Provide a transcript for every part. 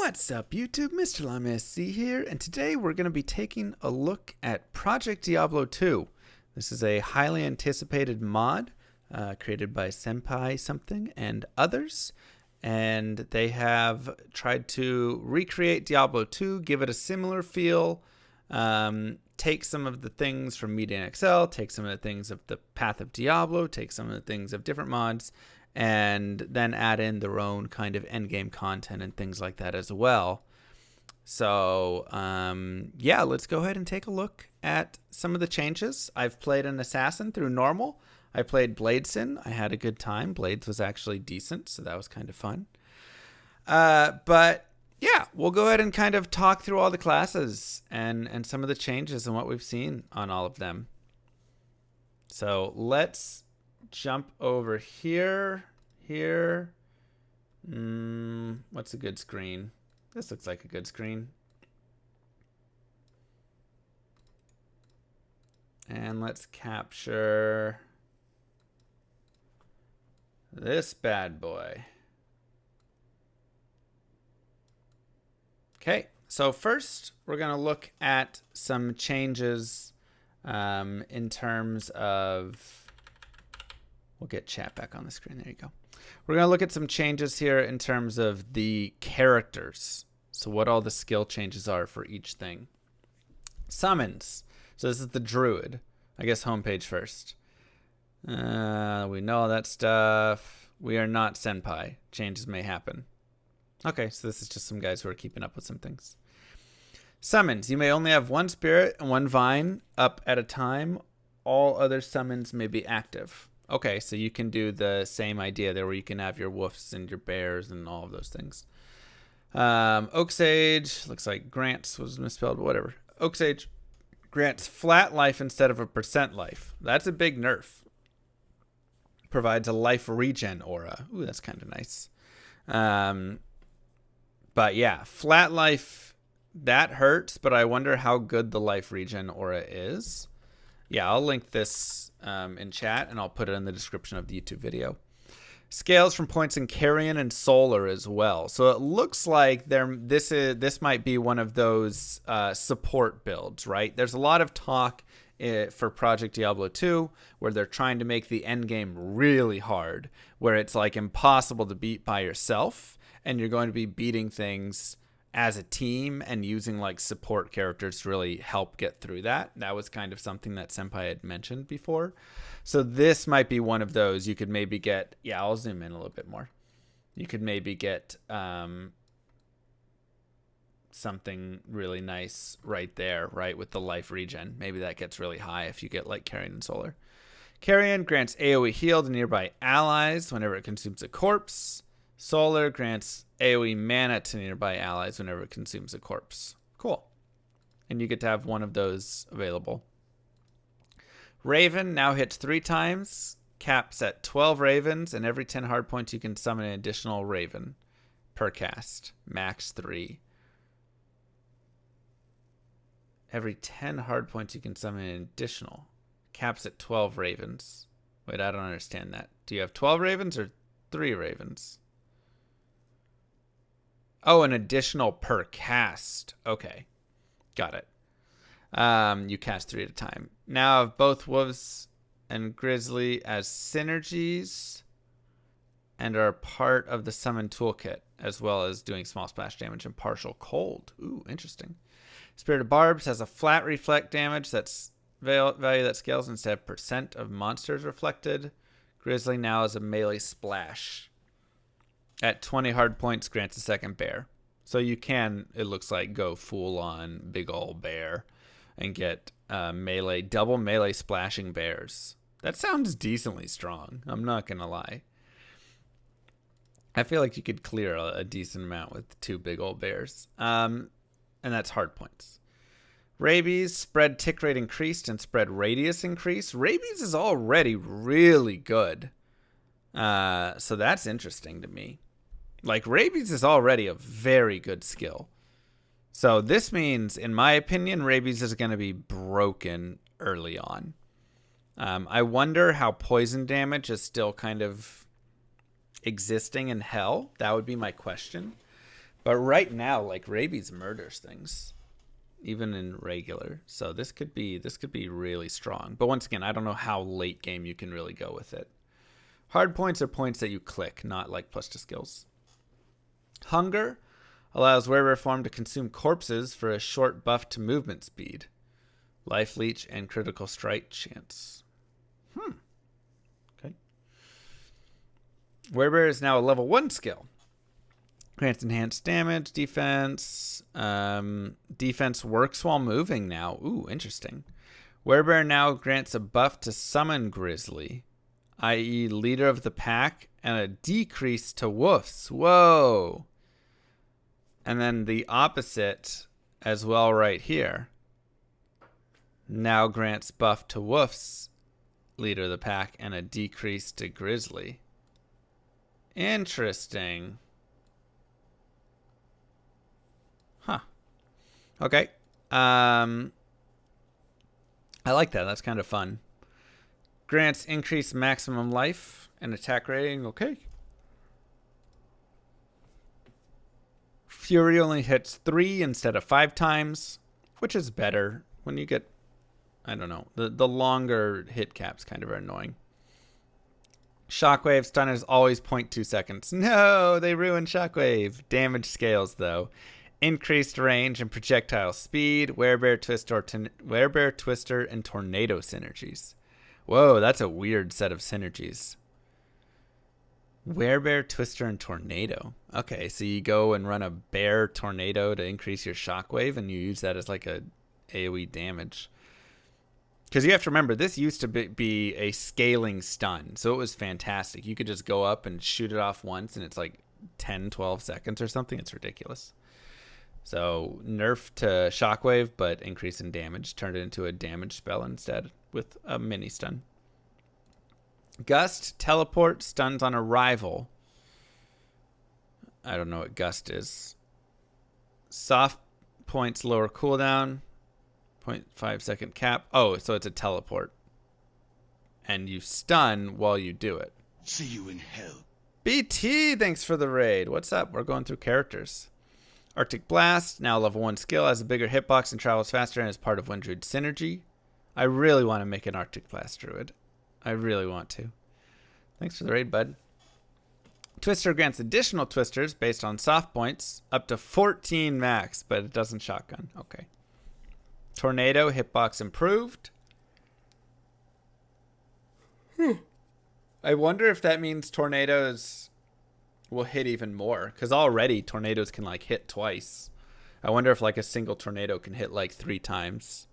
What's up, YouTube? Mr. Lime SC here, and today we're going to be taking a look at Project Diablo 2. This is a highly anticipated mod created by Senpai something and others, and they have tried to recreate Diablo 2, give it a similar feel, take some of the things from Media XL, take some of the things of the Path of Diablo, take some of the things of different mods, and then add in their own kind of endgame content and things like that as well. So, yeah, let's go ahead and take a look at some of the changes. I've played an assassin through normal. I played Bladeson. I had a good time. Blades was actually decent, so that was kind of fun. But yeah, we'll go ahead and kind of talk through all the classes and some of the changes and what we've seen on all of them. So let's jump over here. What's a good screen? This looks like a good screen. And let's capture this bad boy. Okay, so first we're going to look at some changes in terms of... We'll get chat back on the screen. There you go. We're going to look at some changes here in terms of the characters. So what all the skill changes are for each thing. Summons. So this is the Druid. I guess homepage first. We know all that stuff. We are not Senpai. Changes may happen. Okay, so this is just some guys who are keeping up with some things. Summons. You may only have one spirit and one vine up at a time. All other summons may be active. Okay, so you can do the same idea there where you can have your wolves and your bears and all of those things. Oak Sage, looks like grants was misspelled, but whatever. Oak Sage grants flat life instead of a percent life. That's a big nerf. Provides a life regen aura. Ooh, that's kind of nice. But yeah, flat life, that hurts, but I wonder how good the life regen aura is. Yeah, I'll link this in chat, and I'll put it in the description of the YouTube video. Scales from points in Carrion and Solar as well. So it looks like this might be one of those support builds, right? There's a lot of talk for Project Diablo 2 where they're trying to make the end game really hard, where it's like impossible to beat by yourself, and you're going to be beating things as a team and using like support characters to really help get through that. That was kind of something that Senpai had mentioned before. So this might be one of those. You could maybe get, yeah, I'll zoom in a little bit more. You could maybe get something really nice right there, right, with the life regen. Maybe that gets really high if you get like Carrion and Solar. Carrion grants AoE heal to nearby allies whenever it consumes a corpse. Solar grants AoE mana to nearby allies whenever it consumes a corpse. Cool. And you get to have one of those available. Raven now hits 3 times, caps at 12 ravens, and every 10 hard points you can summon an additional raven per cast. Max 3. Every 10 hard points you can summon an additional. Caps at 12 ravens. Wait, I don't understand that. Do you have 12 ravens or 3 ravens? Oh, an additional per cast. Okay. Got it. You cast 3 at a time. Now have both Wolves and Grizzly as synergies and are part of the summon toolkit, as well as doing small splash damage and partial cold. Ooh, interesting. Spirit of Barbs has a flat reflect damage that's value that scales instead of percent of monsters reflected. Grizzly now has a melee splash. At 20 hard points, grants a second bear. So you can, it looks like, go full on big old bear and get melee, double melee splashing bears. That sounds decently strong. I'm not going to lie. I feel like you could clear a decent amount with 2 big old bears. And that's hard points. Rabies, spread tick rate increased and spread radius increased. Rabies is already really good. So that's interesting to me. Like, Rabies is already a very good skill. So this means, in my opinion, Rabies is going to be broken early on. I wonder how poison damage is still kind of existing in Hell. That would be my question. But right now, like, rabies murders things, even in regular. So this could be really strong. But once again, I don't know how late game you can really go with it. Hard points are points that you click, not like plus to skills. Hunger allows werebear form to consume corpses for a short buff to movement speed, life leech, and critical strike chance. Okay. Werebear is now a level 1 skill. Grants enhanced damage, defense. Defense works while moving now. Ooh, interesting. Werebear now grants a buff to summon Grizzly, i.e. leader of the pack, and a decrease to woofs. Whoa. And then the opposite as well right here. Now grants buff to woofs, leader of the pack, and a decrease to Grizzly. Interesting. Huh. Okay. I like that. That's kind of fun. Grants increased maximum life and attack rating. Okay. Fury only hits 3 instead of 5 times, which is better. When you get, I don't know, the longer hit caps kind of are annoying. Shockwave stun is always 0.2 seconds. No, they ruined Shockwave. Damage scales, though. Increased range and projectile speed, Werebear Twister, and Tornado synergies. Whoa, that's a weird set of synergies. Werebear, Twister, and Tornado. Okay, so you go and run a bear tornado to increase your shockwave, and you use that as like a AoE damage. Because you have to remember, this used to be a scaling stun, so it was fantastic. You could just go up and shoot it off once, and it's like 10, 12 seconds or something. It's ridiculous. So nerf to shockwave, but increase in damage. Turned it into a damage spell instead with a mini stun. Gust, teleport, stuns on arrival. I don't know what Gust is. Soft points lower cooldown. 0.5 second cap. Oh, so it's a teleport. And you stun while you do it. See you in hell. BT, thanks for the raid. What's up? We're going through characters. Arctic Blast, now level 1 skill, has a bigger hitbox and travels faster and is part of one druid synergy. I really want to make an Arctic Blast druid. I really want to. Thanks for the raid, bud. Twister grants additional twisters based on soft points, up to 14 max, but it doesn't shotgun. Okay. Tornado, hitbox improved. I wonder if that means tornadoes will hit even more, because already tornadoes can like hit twice. I wonder if like a single tornado can hit like 3 times.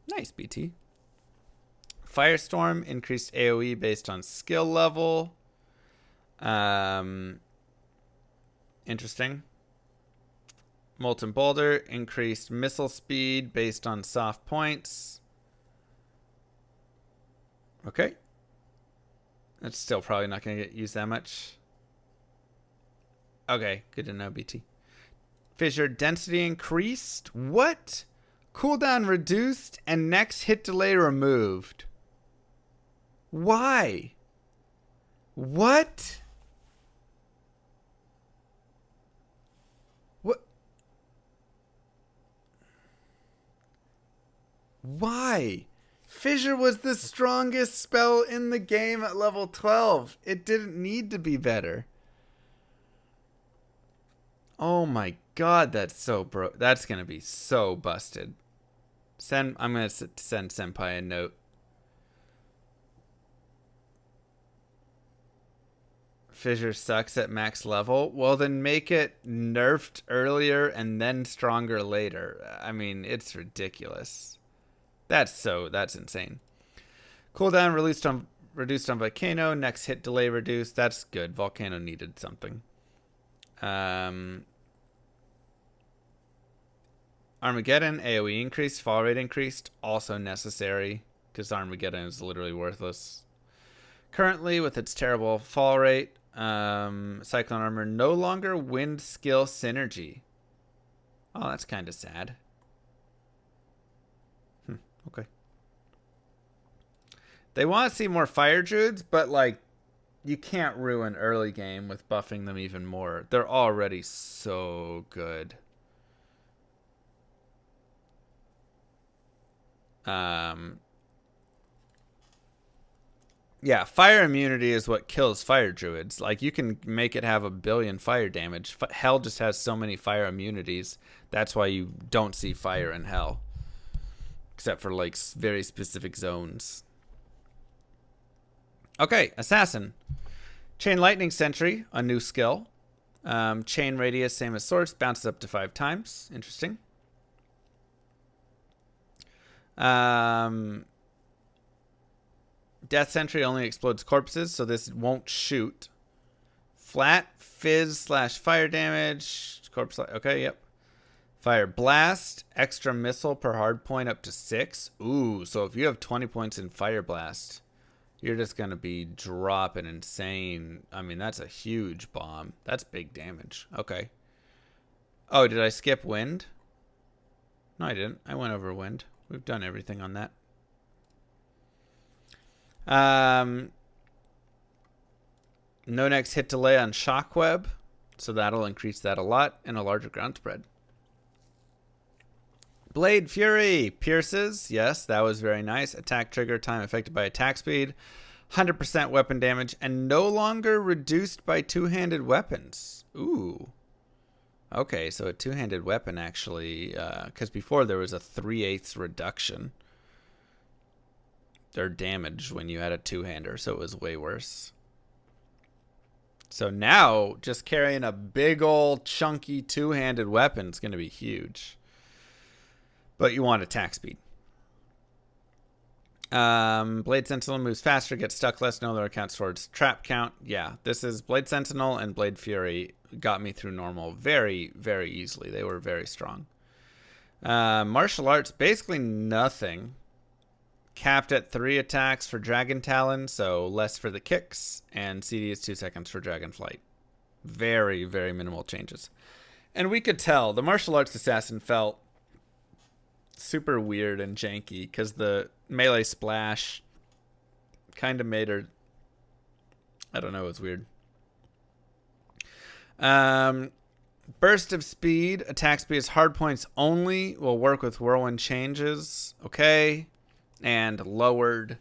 Nice, BT. Firestorm, increased AoE based on skill level. Interesting. Molten Boulder, increased missile speed based on soft points. Okay. That's still probably not going to get used that much. Okay, good to know, BT. Fissure density increased. What? Cooldown reduced and next hit delay removed. Why? What? What? Why? Fissure was the strongest spell in the game at level 12. It didn't need to be better. Oh my god, that's so that's gonna be so busted. I'm gonna send Senpai a note. Fissure sucks at max level. Well, then make it nerfed earlier and then stronger later. I mean, it's ridiculous. That's insane. Cooldown reduced on Volcano. Next hit delay reduced. That's good. Volcano needed something. Armageddon, AoE increased, fall rate increased, also necessary, because Armageddon is literally worthless. Currently, with its terrible fall rate, Cyclone Armor no longer wind skill synergy. Oh, that's kind of sad. Okay. They want to see more fire druids, but like, you can't ruin early game with buffing them even more. They're already so good. Yeah, fire immunity is what kills fire druids. Like, you can make it have 1 billion fire damage. Hell just has so many fire immunities. That's why you don't see fire in Hell. Except for, like, very specific zones. Okay, Assassin. Chain Lightning Sentry, a new skill. Chain Radius, same as Source, bounces up to 5 times. Interesting. Death Sentry only explodes corpses, so this won't shoot. Flat fizz / fire damage. Corpse. Okay, yep. Fire Blast. Extra missile per hard point up to 6. Ooh, so if you have 20 points in Fire Blast, you're just going to be dropping insane. I mean, that's a huge bomb. That's big damage. Okay. Oh, did I skip Wind? No, I didn't. I went over Wind. We've done everything on that. No next hit delay on Shockweb, so that'll increase that a lot, and a larger ground spread. Blade Fury pierces. Yes, that was very nice. Attack trigger time affected by attack speed. 100% weapon damage, and no longer reduced by two-handed weapons. Ooh. Okay, so a two-handed weapon actually, because before there was a 3/8 reduction. Their damage when you had a two-hander, so it was way worse. So now, just carrying a big old chunky two-handed weapon is going to be huge. But you want attack speed. Blade Sentinel moves faster, gets stuck less, no other accounts towards trap count. Yeah, this is Blade Sentinel and Blade Fury got me through normal very, very easily. They were very strong. Martial Arts, basically nothing. Capped at 3 attacks for Dragon Talon, so less for the kicks, and CD is 2 seconds for Dragon Flight. Very, very minimal changes. And we could tell the Martial Arts Assassin felt super weird and janky because the melee splash kind of made her, I don't know, it was weird. Burst of Speed, attack speed is hard points only, will work with Whirlwind changes. Okay. And lowered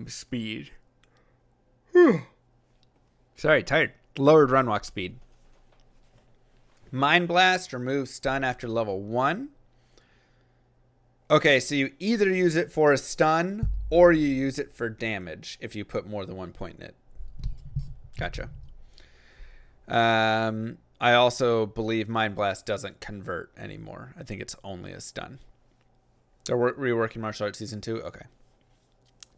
speed. Sorry, tired. Lowered run walk speed. Mind Blast removes stun after level 1. Okay, so you either use it for a stun or you use it for damage if you put more than 1 point in it. Gotcha. I also believe Mind Blast doesn't convert anymore. I think it's only a stun. They're reworking Martial Arts Season 2? Okay.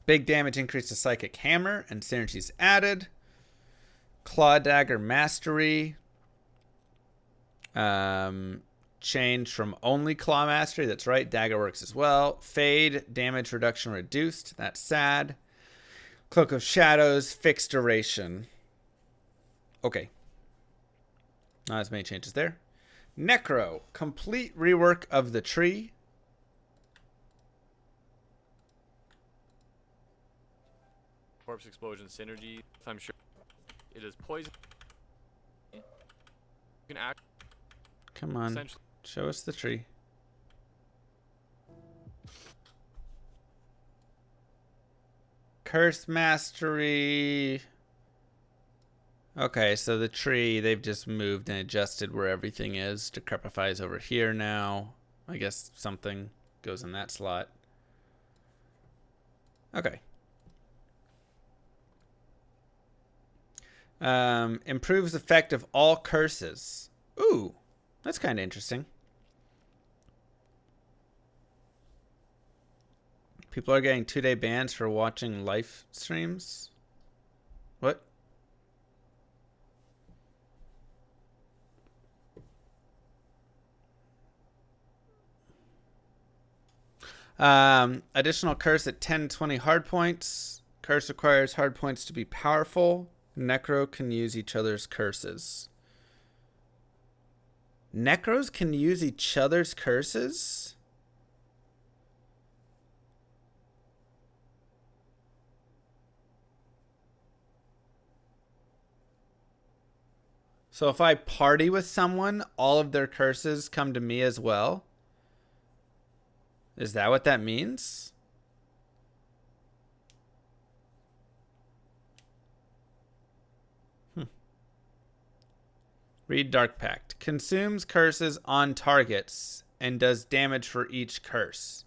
Big damage increase to Psychic Hammer and synergies added. Claw Dagger Mastery. Change from only Claw Mastery. That's right. Dagger works as well. Fade. Damage reduction reduced. That's sad. Cloak of Shadows. Fixed duration. Okay. Not as many changes there. Necro. Complete rework of the tree. Corpse Explosion synergy. If I'm sure it is poison. You can act. Come on. Show us the tree. Curse Mastery. Okay, so the tree, they've just moved and adjusted where everything is. Decrepify is over here now. I guess something goes in that slot. Okay. Improves effect of all curses. Ooh, that's kind of interesting. People are getting 2-day bans for watching live streams. What? Additional curse at 10-20 hard points. Curse requires hard points to be powerful. Necro can use each other's curses. Necros can use each other's curses? So if I party with someone, all of their curses come to me as well. Is that what that means? Read Dark Pact. Consumes curses on targets and does damage for each curse.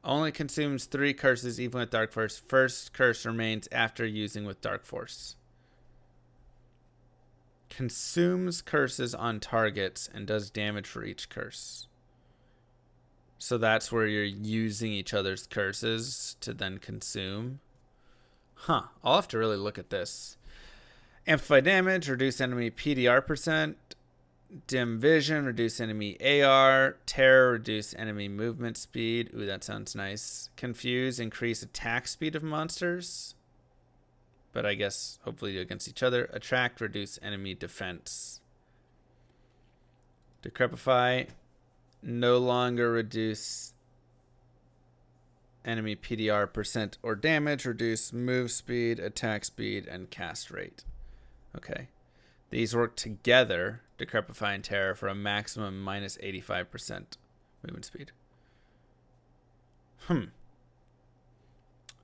Only consumes 3 curses even with Dark Force. First curse remains after using with Dark Force. Consumes curses on targets and does damage for each curse. So that's where you're using each other's curses to then consume. Huh. I'll have to really look at this. Amplify damage, reduce enemy PDR %. Dim vision, reduce enemy AR. Terror, reduce enemy movement speed. Ooh, that sounds nice. Confuse, increase attack speed of monsters. But I guess hopefully against each other. Attract, reduce enemy defense. Decrepify, no longer reduce enemy PDR % or damage. Reduce move speed, attack speed, and cast rate. Okay. These work together, Decrepify and Terror, for a maximum minus 85% movement speed.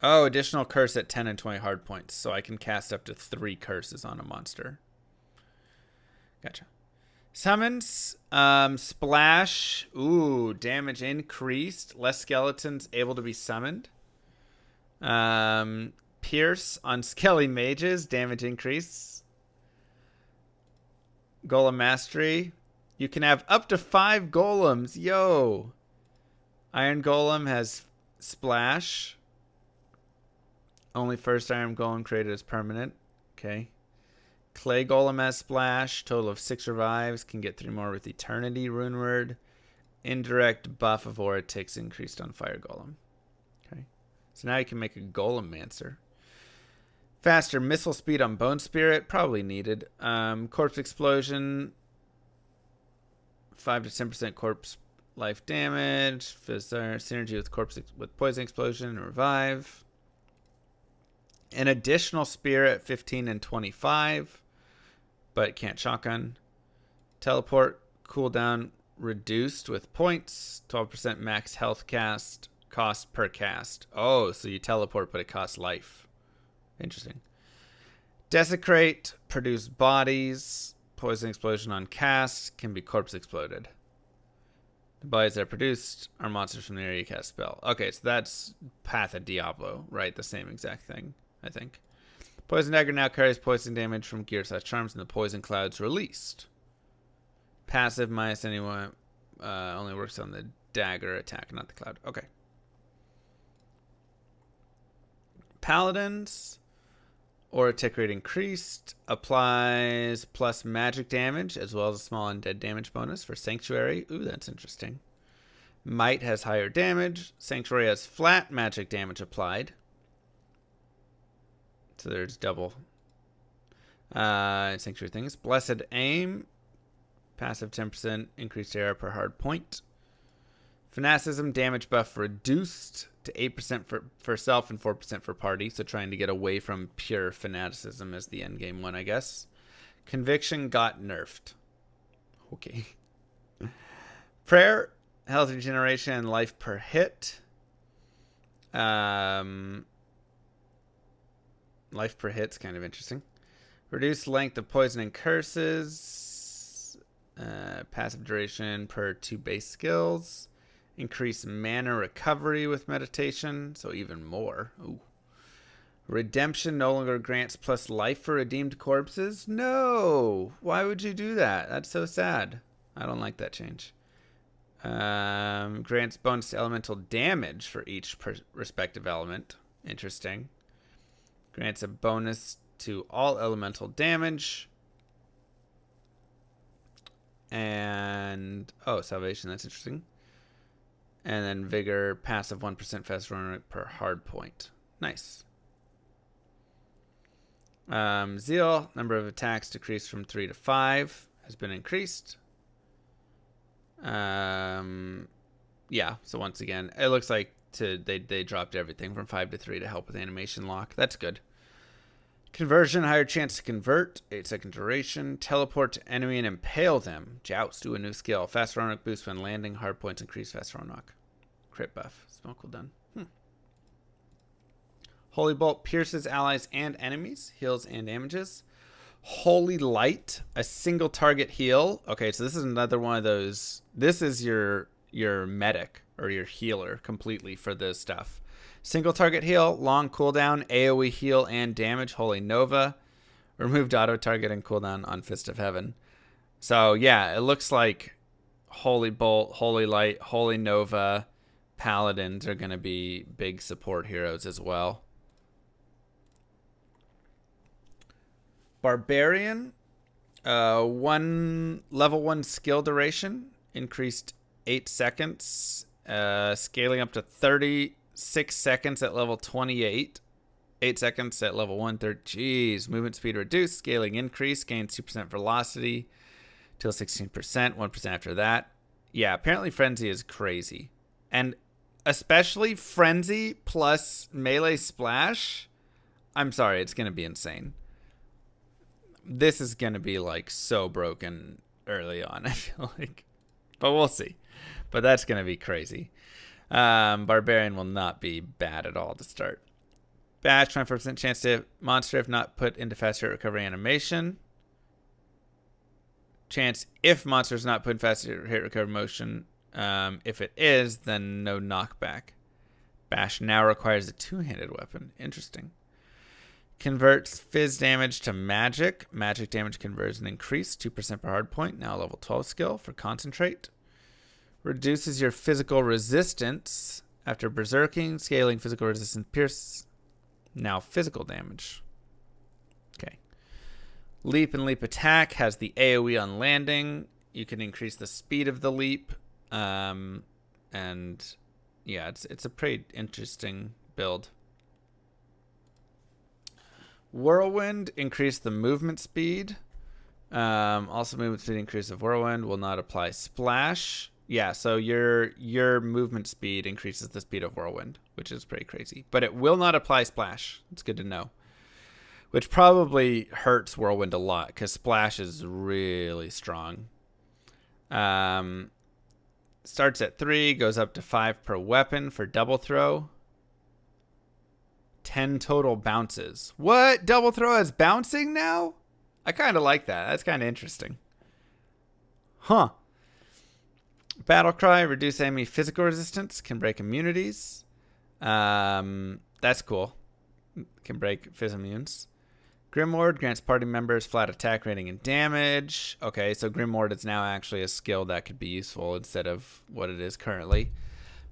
Oh, additional curse at 10 and 20 hard points. So I can cast up to 3 curses on a monster. Gotcha. Summons. Splash. Ooh, damage increased. Less skeletons able to be summoned. Pierce on Skelly Mages. Damage increase. Golem Mastery. You can have up to 5 golems. Yo. Iron Golem has Splash. Only first Iron Golem created as permanent. Okay. Clay Golem has Splash. Total of 6 revives. Can get 3 more with Eternity Rune Word. Indirect buff of Aura ticks increased on Fire Golem. Okay. So now you can make a Golemancer. Faster missile speed on Bone Spirit. Probably needed. Corpse Explosion. 5 to 10% corpse life damage. Synergy with Poison Explosion and Revive. An additional spear at 15 and 25. But can't shotgun. Teleport. Cooldown reduced with points. 12% max health cost per cast. Oh, so you teleport but it costs life. Interesting. Desecrate, produce bodies. Poison explosion on cast, can be corpse exploded. The bodies that are produced are monsters from the area you cast spell. Okay, so that's Path of Diablo, right? The same exact thing, I think. Poison dagger now carries poison damage from gear/charms, and the poison cloud's released. Passive minus anyone only works on the dagger attack, not the cloud. Okay. Paladins. Aura tick rate increased. Applies plus magic damage as well as a small undead damage bonus for Sanctuary. Ooh, that's interesting. Might has higher damage. Sanctuary has flat magic damage applied. So there's double. Sanctuary things. Blessed Aim. Passive 10% increased AR per hard point. Fanaticism damage buff reduced to 8% for self and 4% for party. So trying to get away from pure fanaticism as the endgame one, I guess. Conviction got nerfed. Okay. Prayer, health regeneration, and life per hit. Life per hit's kind of interesting. Reduced length of poison and curses. Passive duration per 2 base skills. Increase mana recovery with meditation, so even more. Ooh. Redemption no longer grants plus life for redeemed corpses? No! Why would you do that? That's so sad. I don't like that change. Grants bonus to elemental damage for each respective element. Interesting. Grants a bonus to all elemental damage. And, oh, salvation, that's interesting. And then vigor, passive 1% fast run rate per hard point. Nice. Zeal, number of attacks decreased from 3 to 5 has been increased. Yeah, so once again, it looks like they dropped everything from 5 to 3 to help with animation lock. That's good. Conversion, higher chance to convert, 8-second duration. Teleport to enemy and impale them. Joust, do a new skill. Fast round knock boost when landing. Hard points increase. Fast round knock. Crit buff. Spell cooldown. Holy Bolt pierces allies and enemies. Heals and damages. Holy Light, a single target heal. Okay, so this is another one of those. This is your medic or your healer completely for this stuff. Single target heal, long cooldown, AoE heal and damage. Holy Nova. Removed auto target and cooldown on Fist of Heaven. So yeah, it looks like Holy Bolt, Holy Light, Holy Nova, Paladins are going to be big support heroes as well. Barbarian, level 1 skill duration, increased 8 seconds, scaling up to 36 seconds at level 28, 8 seconds at level 130. Jeez, movement speed reduced, scaling increase, gains 2% velocity till 16%, 1% after that. Yeah, apparently Frenzy is crazy. And especially Frenzy plus melee splash, I'm sorry, it's going to be insane. This is going to be like so broken early on, I feel like. But we'll see. But that's going to be crazy. Barbarian will not be bad at all to start. Bash, 24% chance to hit monster if not put into fast hit recovery animation. Chance if monster is not put in fast hit recovery motion. If it is, then no knockback. Bash now requires a two-handed weapon. Interesting. Converts fizz damage to magic. Magic damage conversion increased 2% per hard point. Now level 12 skill for concentrate. Reduces your physical resistance after berserking. Scaling physical resistance pierce. Now physical damage. Okay. Leap and leap attack has the AoE on landing. You can increase the speed of the leap. And yeah, it's a pretty interesting build. Whirlwind, increase the movement speed. Also movement speed increase of Whirlwind will not apply splash. Yeah, so your movement speed increases the speed of Whirlwind, which is pretty crazy. But it will not apply splash. It's good to know. Which probably hurts Whirlwind a lot, because splash is really strong. Starts at 3, goes up to 5 per weapon for double throw. 10 total bounces. What? Double throw is bouncing now? I kind of like that. That's kind of interesting. Huh. Battle Cry, reduce enemy physical resistance, can break immunities. That's cool. Can break phys immunes. Grimward grants party members flat attack rating and damage. Okay, so Grimward is now actually a skill that could be useful instead of what it is currently.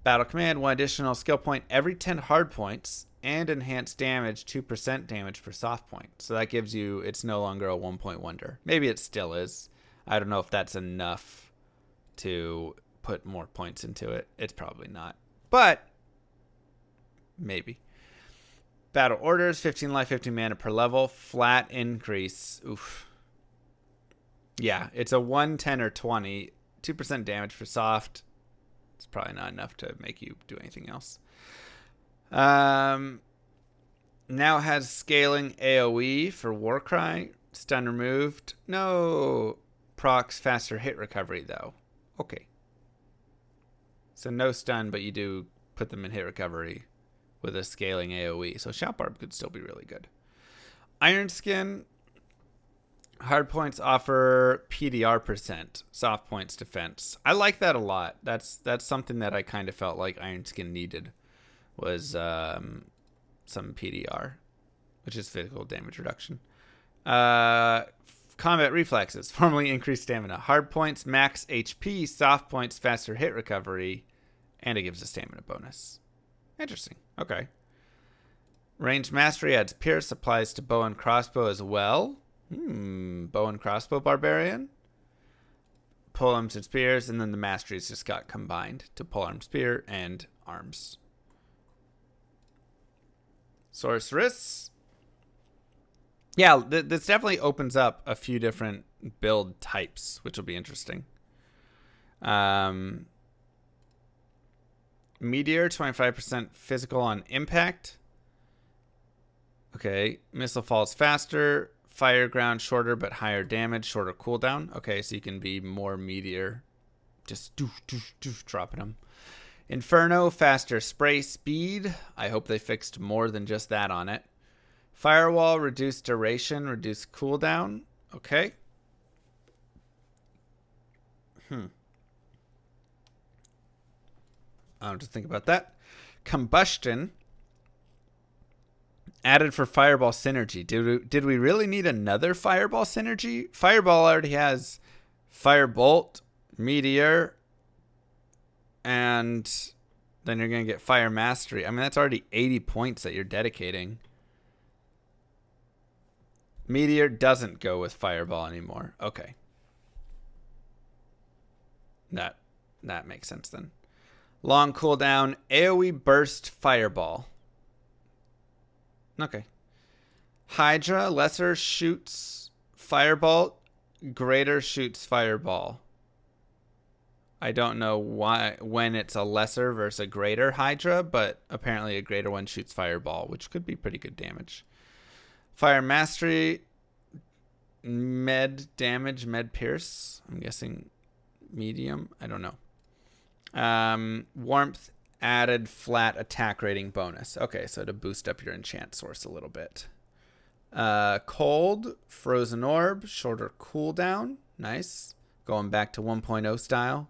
Battle Command, 1 additional skill point every 10 hard points. And enhanced damage, 2% damage per soft point. So that gives you, it's no longer a 1-point wonder. Maybe it still is. I don't know if that's enough to put more points into it. It's probably not. But, maybe. Battle orders, 15 life, 15 mana per level. Flat increase. Oof. Yeah, it's a 1, 10, or 20. 2% damage for soft. It's probably not enough to make you do anything else. Now has scaling AoE for Warcry. Stun removed. No. Procs faster hit recovery, though. Okay. So no stun, but you do put them in hit recovery with a scaling AoE. So Shout Barb could still be really good. Iron Skin. Hard points offer PDR %. Soft points defense. I like that a lot. That's something that I kind of felt like Iron Skin needed. Was some PDR, which is physical damage reduction. Combat reflexes, formerly increased stamina. Hard points, max HP. Soft points, faster hit recovery. And it gives a stamina bonus. Interesting. Okay. Ranged mastery adds pierce. Applies to bow and crossbow as well. Bow and crossbow barbarian. Polearms and spears. And then the masteries just got combined to polearm spear and arms. Sorceress. Yeah, this definitely opens up a few different build types, which will be interesting. Meteor, 25% physical on impact. Okay, missile falls faster. Fire ground shorter but higher damage, shorter cooldown. Okay, so you can be more meteor. Just doof, doof, doof, dropping them. Inferno, faster spray speed. I hope they fixed more than just that on it. Firewall, reduced duration, reduced cooldown. Okay. I'll just think about that. Combustion, added for Fireball synergy. Did we really need another Fireball synergy? Fireball already has Firebolt, Meteor, and then you're going to get Fire Mastery. I mean, that's already 80 points that you're dedicating. Meteor doesn't go with Fireball anymore. Okay. That makes sense then. Long cooldown, AoE burst Fireball. Okay. Hydra, lesser shoots Firebolt, greater shoots Fireball. I don't know why when it's a lesser versus a greater Hydra, but apparently a greater one shoots Fireball, which could be pretty good damage. Fire Mastery, med damage, med pierce. I'm guessing medium. I don't know. Warmth, added flat attack rating bonus. Okay, so to boost up your enchant source a little bit. Cold, frozen orb, shorter cooldown. Nice. Going back to 1.0 style.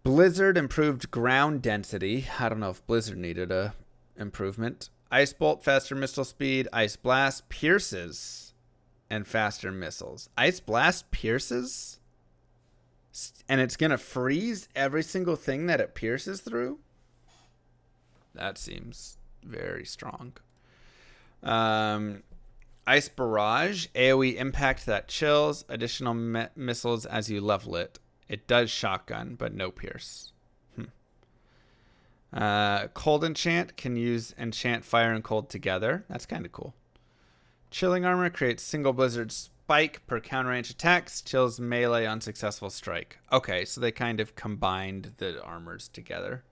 Blizzard, improved ground density. I don't know if Blizzard needed a improvement. Ice Bolt, faster missile speed. Ice Blast, pierces and faster missiles. Ice Blast pierces? And it's going to freeze every single thing that it pierces through? That seems very strong. Ice Barrage, AoE impact that chills. Additional missiles as you level it. It does shotgun, but no pierce. Cold Enchant, can use enchant fire and cold together. That's kind of cool. Chilling Armor creates single blizzard spike per counter range attacks. Chills melee on successful strike. Okay, so they kind of combined the armors together.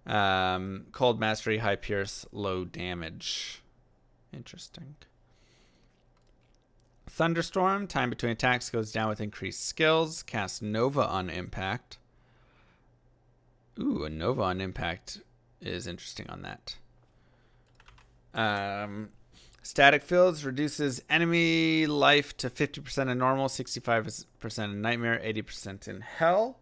Cold Mastery, high pierce, low damage. Interesting. Thunderstorm, time between attacks goes down with increased skills. Cast Nova on impact. Ooh, a Nova on impact is interesting on that. Static Fields reduces enemy life to 50% in normal, 65% in nightmare, 80% in hell.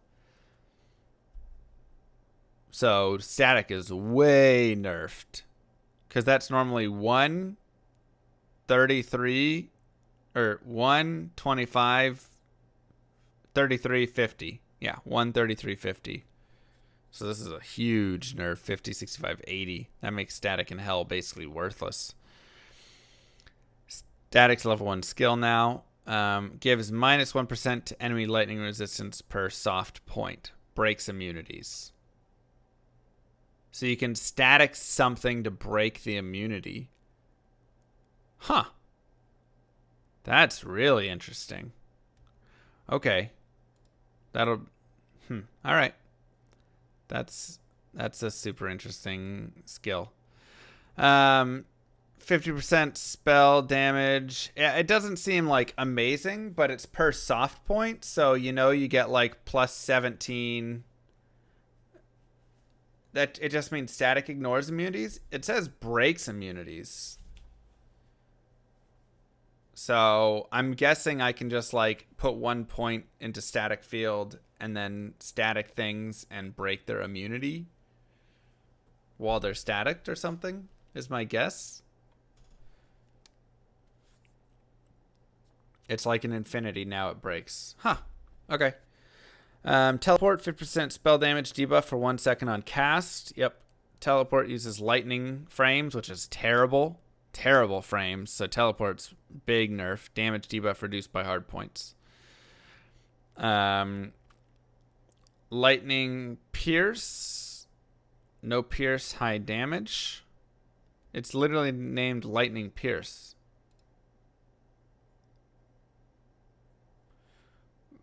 So static is way nerfed. Because that's normally 133 or 125, 33, 50. Yeah, 133.50. So this is a huge nerf, 50, 65, 80. That makes static and hell basically worthless. Static's level 1 skill now. Gives minus 1% to enemy lightning resistance per soft point. Breaks immunities. So you can static something to break the immunity. Huh. That's really interesting. Okay. That'll... All right. That's a super interesting skill. 50% spell damage. Yeah, it doesn't seem like amazing, but it's per soft point. So, you get like plus 17. That it just means static ignores immunities. It says breaks immunities. So I'm guessing I can just like put 1 point into static field and then static things and break their immunity while they're static or something is my guess. It's like an infinity. Now it breaks. Huh. Okay. Teleport, 50% spell damage debuff for 1 second on cast. Yep. Teleport uses lightning frames, which is terrible. Terrible frames. So teleport's big nerf. Damage debuff reduced by hard points. Lightning pierce. No pierce, high damage. It's literally named Lightning Pierce.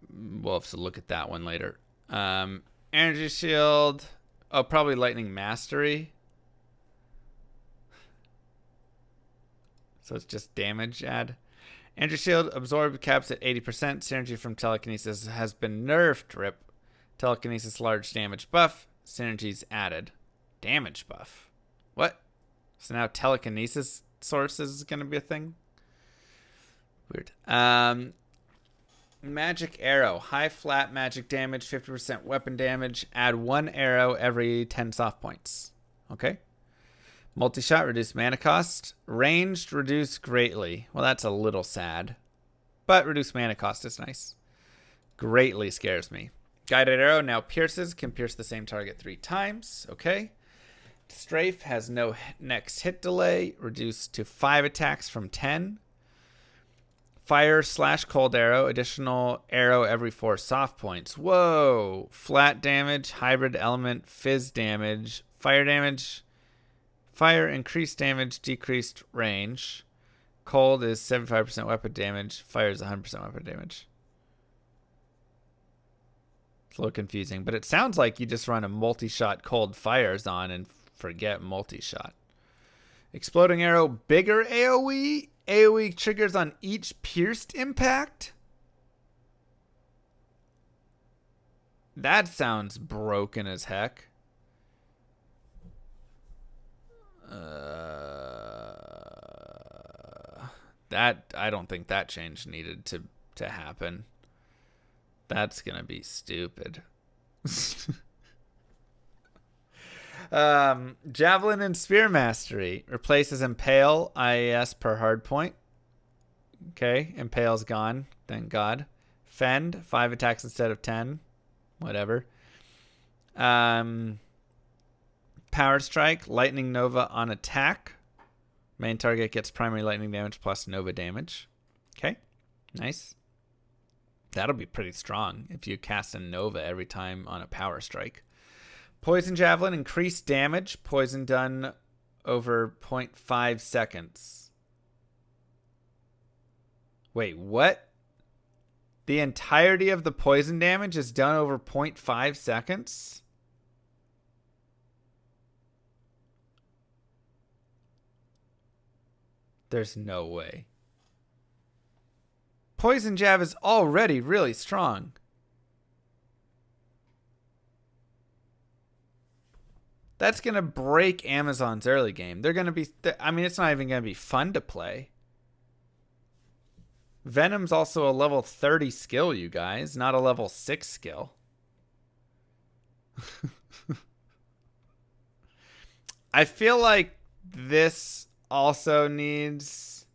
We'll have to look at that one later. Energy shield. Oh, probably Lightning Mastery. So it's just damage add. Energy shield absorb caps at 80%. Synergy from telekinesis has been nerfed. Rip. Telekinesis large damage buff. Synergies added. Damage buff. What? So now telekinesis source is going to be a thing? Weird. Magic arrow. High flat magic damage. 50% weapon damage. Add 1 arrow every 10 soft points. Okay. Multi-shot, reduce mana cost. Ranged, reduce greatly. Well, that's a little sad. But reduce mana cost is nice. Greatly scares me. Guided arrow now pierces. Can pierce the same target 3 times. Okay. Strafe has no next hit delay. Reduced to 5 attacks from 10. Fire / cold arrow. Additional arrow every 4 soft points. Whoa. Flat damage. Hybrid element. Fizz damage. Fire damage. Fire, increased damage, decreased range. Cold is 75% weapon damage. Fire is 100% weapon damage. It's a little confusing, but it sounds like you just run a multi-shot cold fires on and forget multi-shot. Exploding arrow, bigger AoE. AoE triggers on each pierced impact. That sounds broken as heck. That I don't think that change needed to happen. That's gonna be stupid. Javelin and Spear Mastery replaces Impale IAS per hard point. Okay, Impale's gone. Thank God. Fend 5 attacks instead of 10. Whatever. Power Strike, Lightning Nova on attack. Main target gets primary lightning damage plus Nova damage. Okay, nice. That'll be pretty strong if you cast a Nova every time on a Power Strike. Poison Javelin, increased damage. Poison done over 0.5 seconds. Wait, what? The entirety of the poison damage is done over 0.5 seconds? There's no way. Poison Jab is already really strong. That's going to break Amazon's early game. They're going to be... I mean, it's not even going to be fun to play. Venom's also a level 30 skill, you guys. Not a level 6 skill. I feel like this also needs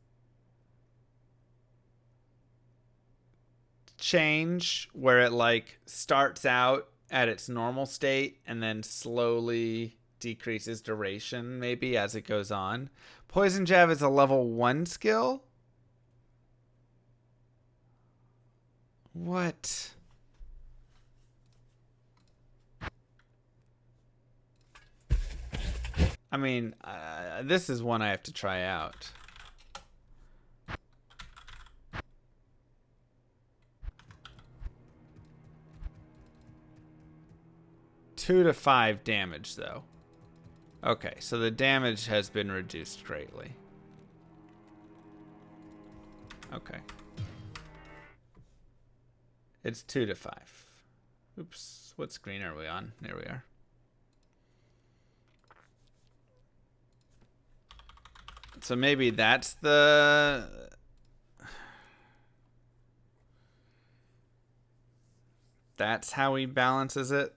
change where it like starts out at its normal state and then slowly decreases duration maybe as it goes on. Poison Jab is a level 1 skill. What? I mean, this is one I have to try out. Two to 5 damage, though. Okay, so the damage has been reduced greatly. Okay. It's 2 to 5. Oops. What screen are we on? There we are. So maybe that's the... That's how he balances it.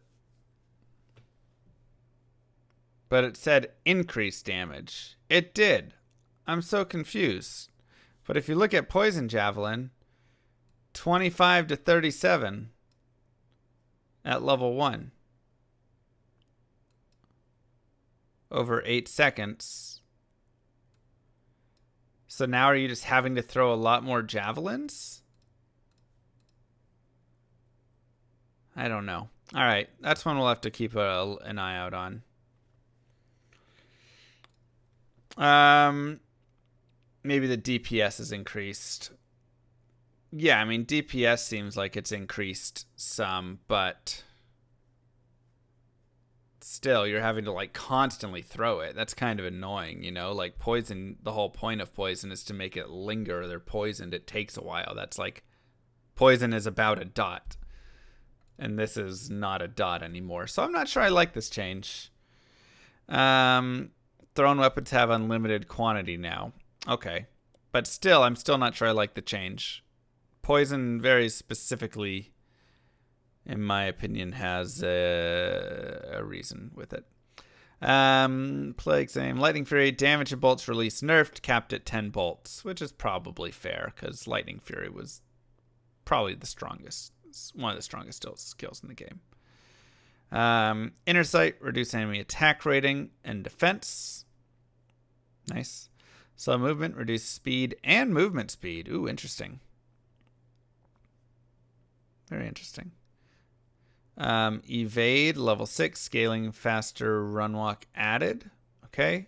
But it said increased damage. It did. I'm so confused. But if you look at Poison Javelin, 25 to 37 at level 1. Over 8 seconds. So now are you just having to throw a lot more javelins? I don't know. All right. That's one we'll have to keep an eye out on. Maybe the DPS is increased. Yeah, I mean, DPS seems like it's increased some, but still, you're having to like constantly throw it. That's kind of annoying, you know? Like poison, the whole point of poison is to make it linger. They're poisoned. It takes a while. That's like poison is about a dot. And this is not a dot anymore. So I'm not sure I like this change. Thrown weapons have unlimited quantity now. Okay. But still, I'm still not sure I like the change. Poison very specifically, in my opinion, has a reason with it. Plague's Aim. Lightning Fury. Damage of bolts release nerfed. Capped at 10 bolts. Which is probably fair, because Lightning Fury was probably the strongest. One of the strongest skills in the game. Inner Sight. Reduce enemy attack rating and defense. Nice. Slow movement. Reduce speed and movement speed. Ooh, interesting. Very interesting. Evade, level 6, scaling faster run walk added. Okay.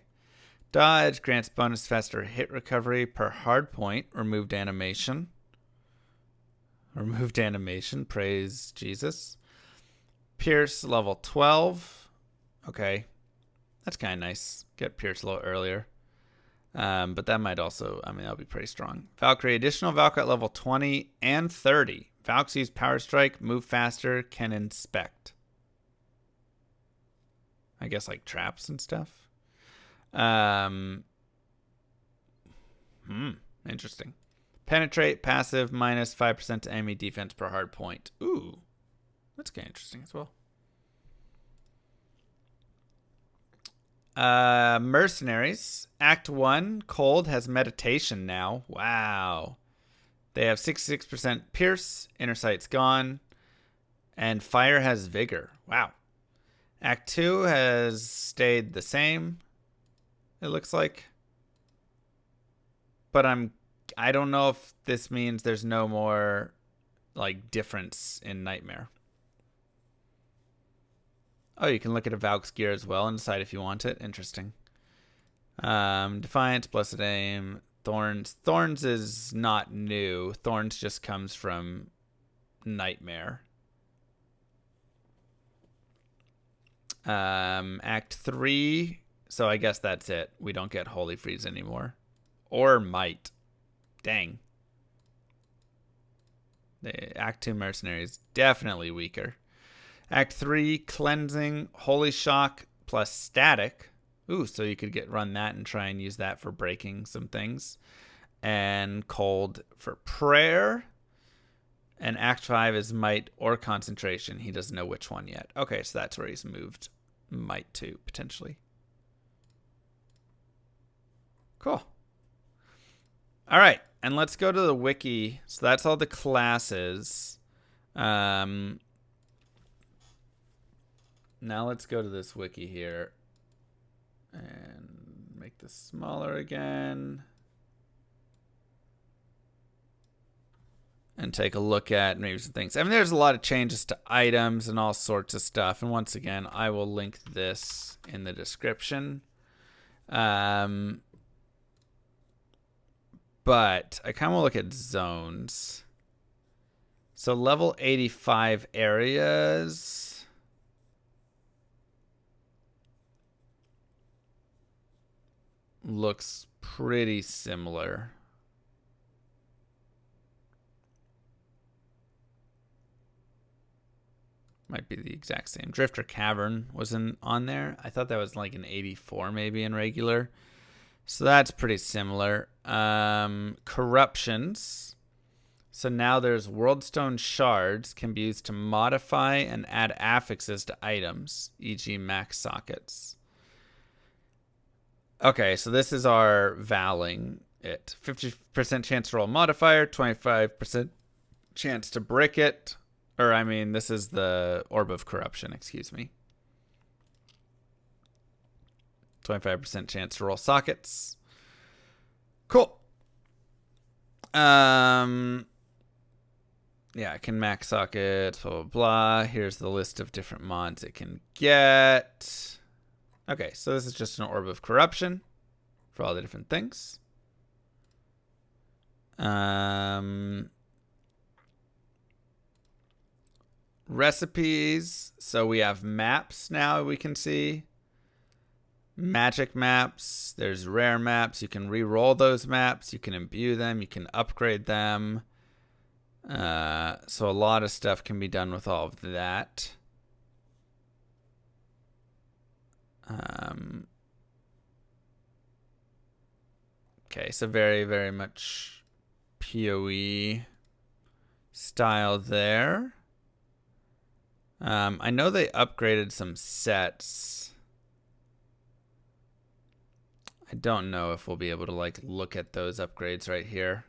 Dodge grants bonus faster hit recovery per hard point. Removed animation. Removed animation. Praise Jesus. Pierce, level 12. Okay. That's kind of nice. Get Pierce a little earlier. But that might also, I mean, that'll be pretty strong. Valkyrie, additional Valkyrie at level 20 and 30. Valks use Power Strike, move faster, can inspect. I guess like traps and stuff. Interesting. Penetrate, passive, minus 5% to enemy defense per hard point. Ooh, that's kind of interesting as well. Mercenaries. Act 1, Cold has meditation now. Wow. They have 66% pierce, inner sight's gone, and fire has vigor. Wow. Act 2 has stayed the same, it looks like. But I don't know if this means there's no more like difference in Nightmare. Oh, you can look at a Valk's gear as well and decide if you want it. Interesting. Defiance, Blessed Aim, Thorns. Thorns is not new. Thorns just comes from Nightmare. Act 3. So I guess that's it. We don't get Holy Freeze anymore. Or Might. Dang. The Act 2 Mercenaries, definitely weaker. Act 3, Cleansing, Holy Shock plus Static. Ooh, so you could run that and try and use that for breaking some things. And Cold for Prayer. And Act 5 is Might or Concentration. He doesn't know which one yet. Okay, so that's where he's moved Might to, potentially. Cool. All right, and let's go to the wiki. So that's all the classes. Now let's go to this wiki here and make this smaller again and take a look at maybe some things. I mean, there's a lot of changes to items and all sorts of stuff. And once again, I will link this in the description. But I kind of want to look at zones. So level 85 areas. Looks pretty similar. Might be the exact same. Drifter Cavern wasn't on there. I thought that was like an 84 maybe in regular. So that's pretty similar. Corruptions. So now there's Worldstone Shards can be used to modify and add affixes to items, e.g. max sockets. Okay, so this is our valing it. 50% chance to roll modifier, 25% chance to brick it. Or, I mean, this is the Orb of Corruption, excuse me. 25% chance to roll sockets. Cool. Yeah, I can max sockets, blah, blah, blah. Here's the list of different mods it can get. Okay, so this is just an Orb of Corruption for all the different things. Recipes. So we have maps now we can see. Magic maps. There's rare maps. You can re-roll those maps. You can imbue them. You can upgrade them. So a lot of stuff can be done with all of that. Okay, so very, very much PoE style there. I know they upgraded some sets. I don't know if we'll be able to like look at those upgrades right here.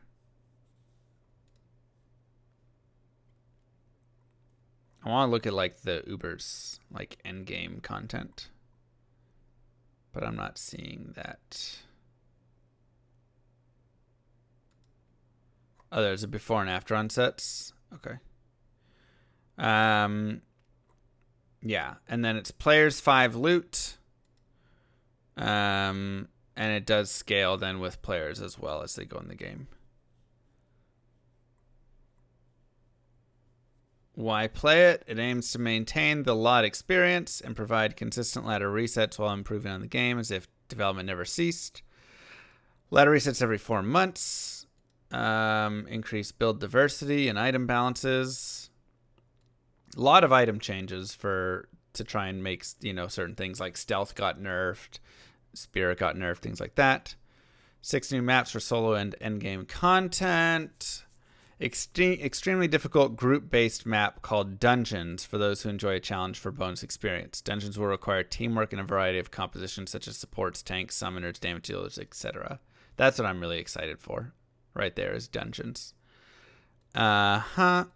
I want to look at like the Ubers, like end game content, but I'm not seeing that. Oh, there's a before and after on sets. Okay. Yeah, and then it's players 5 loot. And it does scale then with players as well as they go in the game. Why play it? It aims to maintain the lot experience and provide consistent ladder resets while improving on the game as if development never ceased. Ladder resets every 4 months. Increase build diversity and item balances. A lot of item changes to try and make, you know, certain things like stealth got nerfed, spirit got nerfed, things like that. 6 new maps for solo and endgame content. Extremely difficult group-based map called Dungeons for those who enjoy a challenge for bonus experience. Dungeons will require teamwork in a variety of compositions such as supports, tanks, summoners, damage dealers, etc. That's what I'm really excited for. Right there is Dungeons. PvP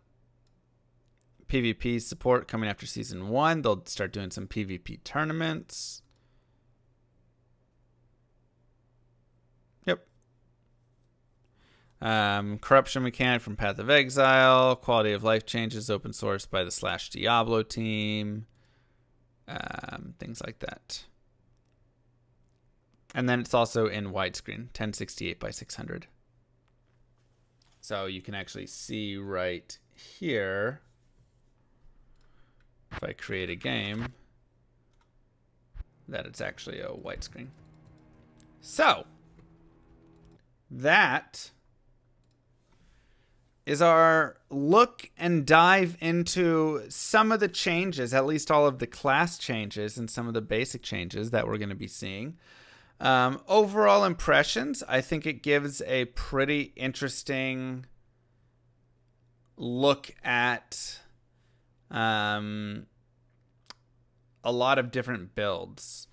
support coming after Season 1. They'll start doing some PvP tournaments. Yep. Corruption mechanic from Path of Exile. Quality of life changes open source by the /Diablo team. Things like that. And then it's also in widescreen, 1068 by 600. So you can actually see right here, if I create a game, that it's actually a widescreen. So that is our look and dive into some of the changes, at least all of the class changes and some of the basic changes that we're going to be seeing. Overall impressions, I think it gives a pretty interesting look at a lot of different builds.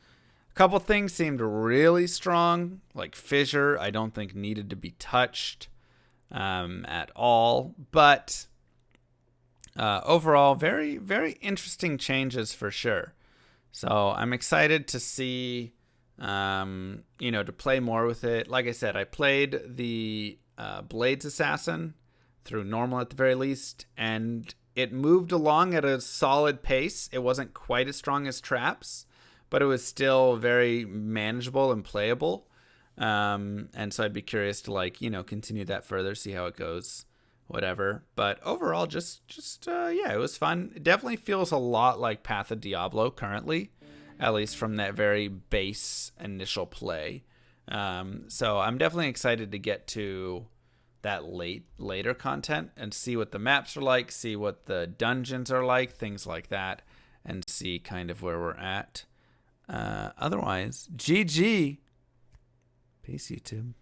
A couple things seemed really strong, like Fissure, I don't think needed to be touched at all. But overall, very, very interesting changes for sure. So I'm excited to see, to play more with it. Like I said, I played the Blades Assassin through normal at the very least, and it moved along at a solid pace. It wasn't quite as strong as Traps, but it was still very manageable and playable. And so I'd be curious to continue that further, see how it goes, whatever. But overall, just it was fun. It definitely feels a lot like Path of Diablo currently, at least from that very base initial play. So I'm definitely excited to get to that later content and see what the maps are like, see what the dungeons are like, things like that, and see kind of where we're at. Otherwise, GG. Peace, YouTube.